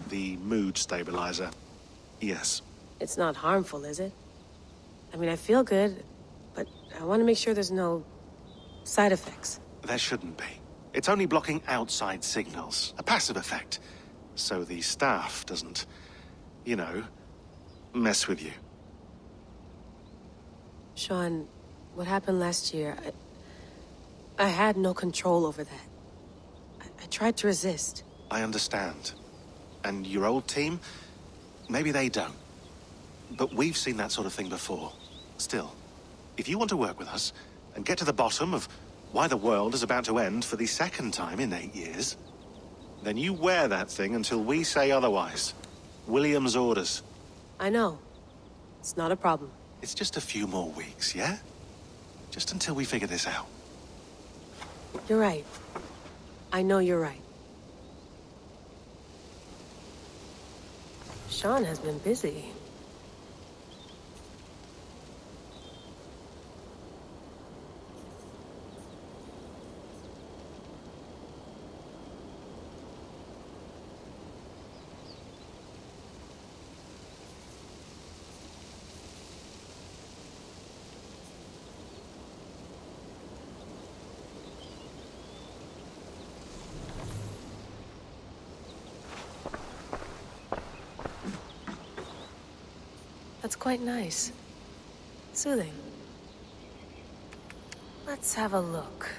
The mood stabilizer. Yes. It's not harmful, is it? I mean, I feel good, but I want to make sure there's no side effects. There shouldn't be. It's only blocking outside signals. A passive effect. So the staff doesn't, you know, mess with you. Sean, what happened last year, I had no control over that. I tried to resist. I understand. And your old team? Maybe they don't. But we've seen that sort of thing before. Still, if you want to work with us and get to the bottom of why the world is about to end for the second time in 8 years, then you wear that thing until we say otherwise. William's orders. I know. It's not a problem. It's just a few more weeks, yeah? Just until we figure this out. You're right. I know you're right. Sean has been busy. That's quite nice. Soothing. Let's have a look.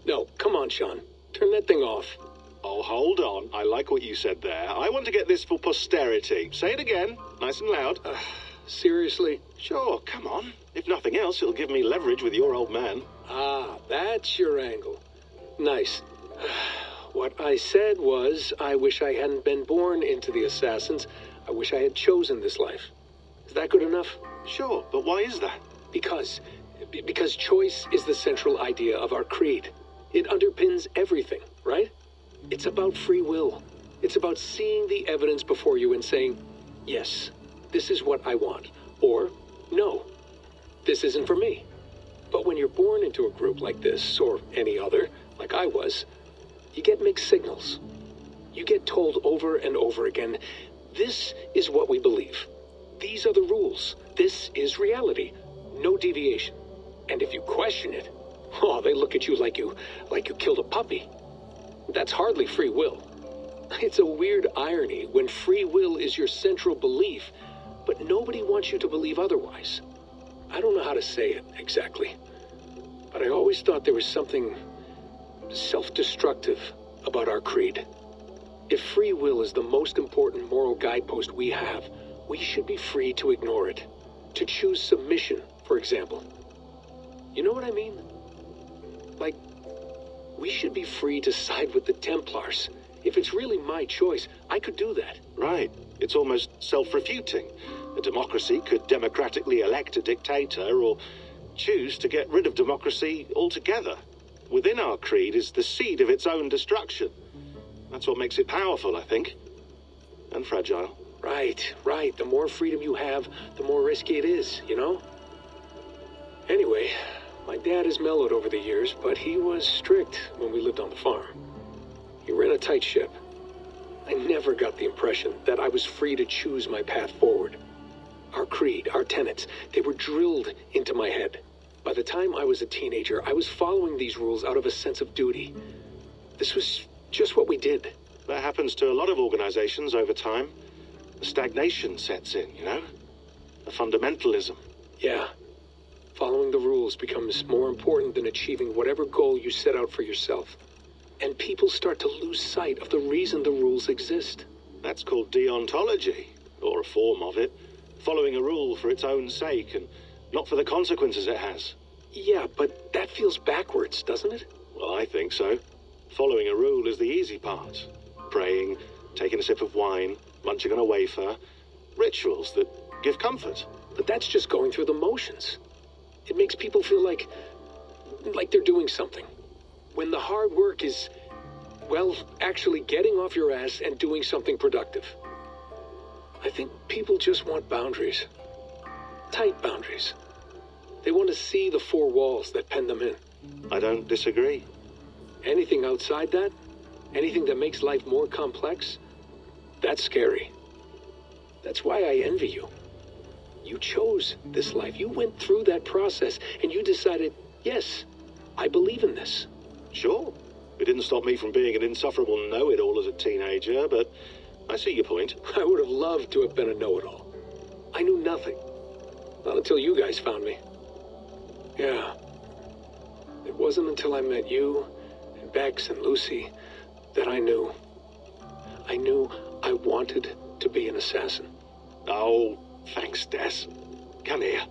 No, come on, Sean. Turn that thing off. Oh, hold on. I like what you said there. I want to get this for posterity. Say it again, nice and loud. Seriously? Sure, come on. If nothing else, it'll give me leverage with your old man. Ah, that's your angle. Nice. What I said was, I wish I hadn't been born into the Assassins. I wish I had chosen this life. Is that good enough? Sure, but why is that? Because choice is the central idea of our creed. It underpins everything, right? It's about free will. It's about seeing the evidence before you and saying, yes, this is what I want. Or, no, this isn't for me. But when you're born into a group like this, or any other, like I was, you get mixed signals. You get told over and over again, this is what we believe. These are the rules. This is reality. No deviation. And if you question it, oh, they look at you like you killed a puppy. That's hardly free will. It's a weird irony when free will is your central belief, but nobody wants you to believe otherwise. I don't know how to say it exactly, but I always thought there was something self-destructive about our creed. If free will is the most important moral guidepost we have, we should be free to ignore it. To choose submission, for example. You know what I mean? Like, we should be free to side with the Templars. If it's really my choice, I could do that. Right. It's almost self-refuting. A democracy could democratically elect a dictator or choose to get rid of democracy altogether. Within our creed is the seed of its own destruction. That's what makes it powerful, I think. And fragile. Right. The more freedom you have, the more risky it is, you know? Anyway, my dad has mellowed over the years, but he was strict when we lived on the farm. He ran a tight ship. I never got the impression that I was free to choose my path forward. Our creed, our tenets, they were drilled into my head. By the time I was a teenager, I was following these rules out of a sense of duty. This was just what we did. That happens to a lot of organizations over time. The stagnation sets in, you know? The fundamentalism. Yeah. Following the rules becomes more important than achieving whatever goal you set out for yourself. And people start to lose sight of the reason the rules exist. That's called deontology, or a form of it. Following a rule for its own sake and not for the consequences it has. Yeah, but that feels backwards, doesn't it? Well, I think so. Following a rule is the easy part. Praying, taking a sip of wine, munching on a wafer. Rituals that give comfort. But that's just going through the motions. It makes people feel like they're doing something. When the hard work is, well, actually getting off your ass and doing something productive. I think people just want boundaries. Tight boundaries. They want to see the four walls that pen them in. I don't disagree. Anything outside that, anything that makes life more complex, that's scary. That's why I envy you. You chose this life. You went through that process and you decided, yes, I believe in this. Sure. It didn't stop me from being an insufferable know-it-all as a teenager, but I see your point. I would have loved to have been a know-it-all. I knew nothing. Not until you guys found me. Yeah. It wasn't until I met you, and Bex and Lucy, that I knew. I knew I wanted to be an assassin. Oh, thanks, Des. Come here.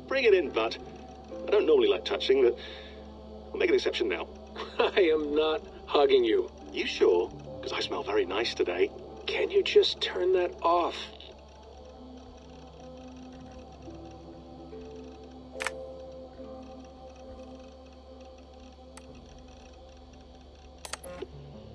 Bring it in, bud. I don't normally like touching, but I'll make an exception now. I am not hugging you. You sure? Because I smell very nice today. Can you just turn that off?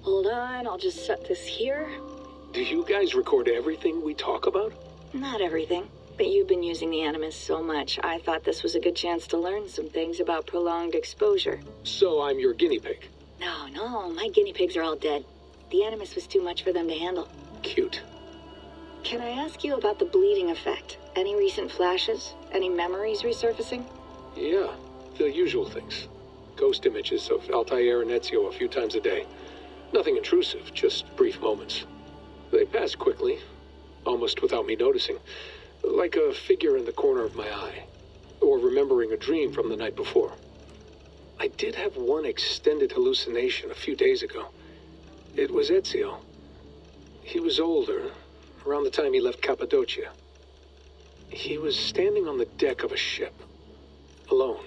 Hold on, I'll just set this here. Do you guys record everything we talk about? Not everything, but you've been using the animus so much, I thought this was a good chance to learn some things about prolonged exposure. So I'm your guinea pig. No, my guinea pigs are all dead. The animus was too much for them to handle. Cute. Can I ask you about the bleeding effect? Any recent flashes? Any memories resurfacing? Yeah, the usual things. Ghost images of Altair and Ezio a few times a day. Nothing intrusive, just brief moments. They pass quickly, almost without me noticing. Like a figure in the corner of my eye. Or remembering a dream from the night before. I did have one extended hallucination a few days ago. It was Ezio. He was older, around the time he left Cappadocia. He was standing on the deck of a ship, alone.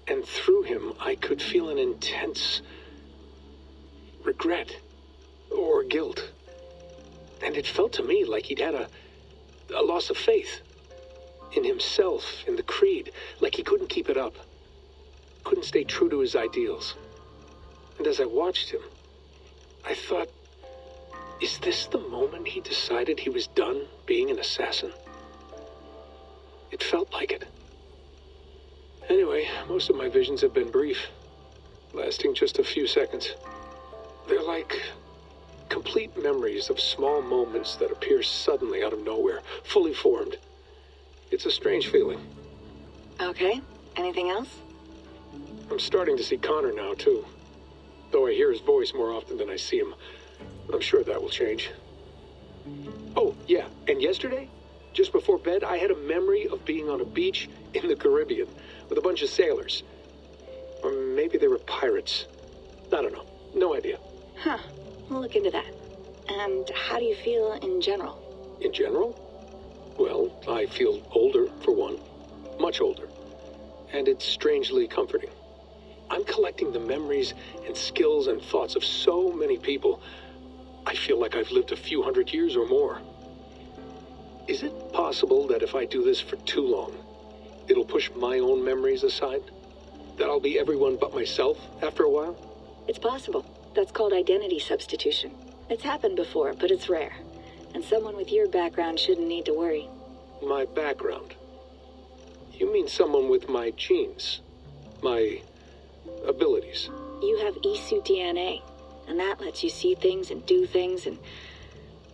And through him, I could feel an intense regret or guilt. And it felt to me like he'd had a loss of faith. in himself, in the Creed, like he couldn't keep it up. Couldn't stay true to his ideals. And as I watched him, I thought, is this the moment he decided he was done being an assassin? It felt like it. Anyway, most of my visions have been brief, lasting just a few seconds. They're like complete memories of small moments that appear suddenly out of nowhere, fully formed. It's a strange feeling. Okay, anything else? I'm starting to see Connor now, too. Though I hear his voice more often than I see him. I'm sure that will change. Oh, yeah, and yesterday, just before bed, I had a memory of being on a beach in the Caribbean with a bunch of sailors. Or maybe they were pirates. I don't know. No idea. Huh, we'll look into that. And how do you feel in general? In general? Well, I feel older, for one. Much older. And it's strangely comforting. I'm collecting the memories and skills and thoughts of so many people. I feel like I've lived a few hundred years or more. Is it possible that if I do this for too long, it'll push my own memories aside? That I'll be everyone but myself after a while? It's possible. That's called identity substitution. It's happened before, but it's rare. And someone with your background shouldn't need to worry. My background? You mean someone with my genes? My abilities? You have Isu DNA, and that lets you see things and do things and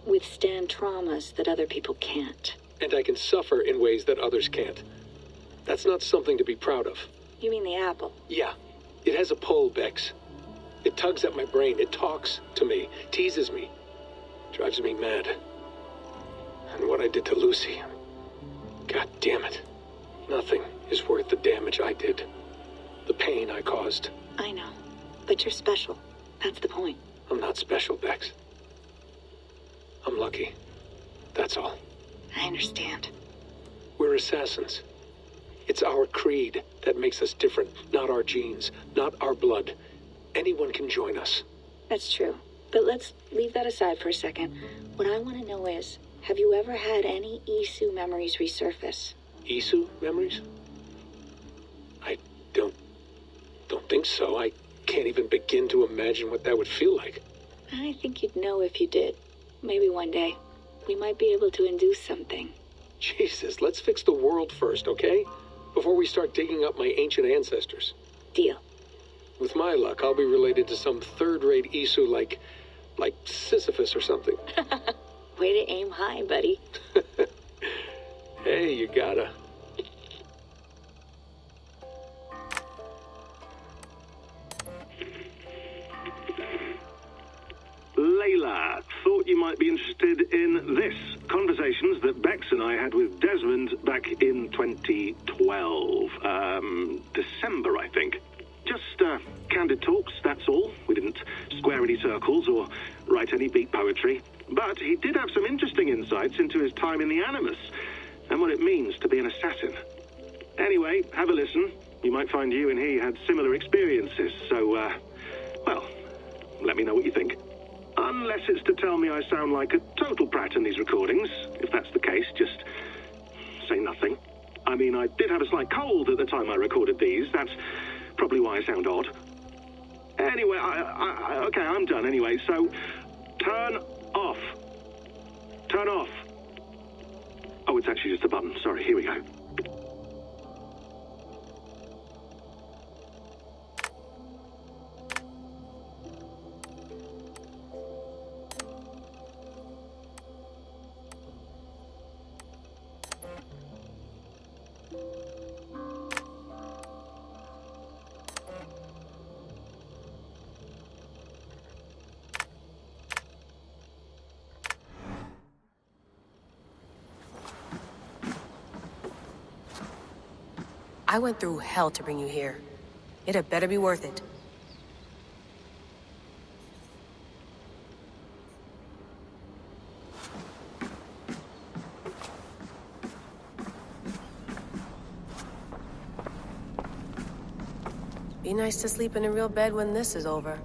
withstand traumas that other people can't. And I can suffer in ways that others can't. That's not something to be proud of. You mean the apple? Yeah. It has a pull, Bex. It tugs at my brain. It talks to me, teases me, drives me mad. And what I did to Lucy, God damn it. Nothing is worth the damage I did. The pain I caused. I know, but you're special. That's the point. I'm not special, Bex. I'm lucky. That's all. I understand. We're assassins. It's our creed that makes us different, not our genes, not our blood. Anyone can join us. That's true. But let's leave that aside for a second. What I want to know is, have you ever had any Isu memories resurface? Isu memories? I don't think so. I can't even begin to imagine what that would feel like. I think you'd know if you did. Maybe one day. We might be able to induce something. Jesus, let's fix the world first, okay? Before we start digging up my ancient ancestors. Deal. With my luck, I'll be related to some third-rate Isu like Sisyphus or something. Way to aim high, buddy. Hey, you gotta. Laila, thought you might be interested in this. Conversations that Bex and I had with Desmond back in 2012. December, I think. Just candid talks, that's all. We didn't square any circles or write any beat poetry. But he did have some interesting insights into his time in the Animus and what it means to be an assassin. Anyway, have a listen. You might find you and he had similar experiences. So, well, let me know what you think. Unless it's to tell me I sound like a total prat in these recordings. If that's the case, just say nothing. I mean, I did have a slight cold at the time I recorded these. That's probably why I sound odd. Anyway, okay, I'm done anyway, so turn off. Turn off. Oh, it's actually just a button. Sorry, here we go. I went through hell to bring you here. It had better be worth it. Be nice to sleep in a real bed when this is over.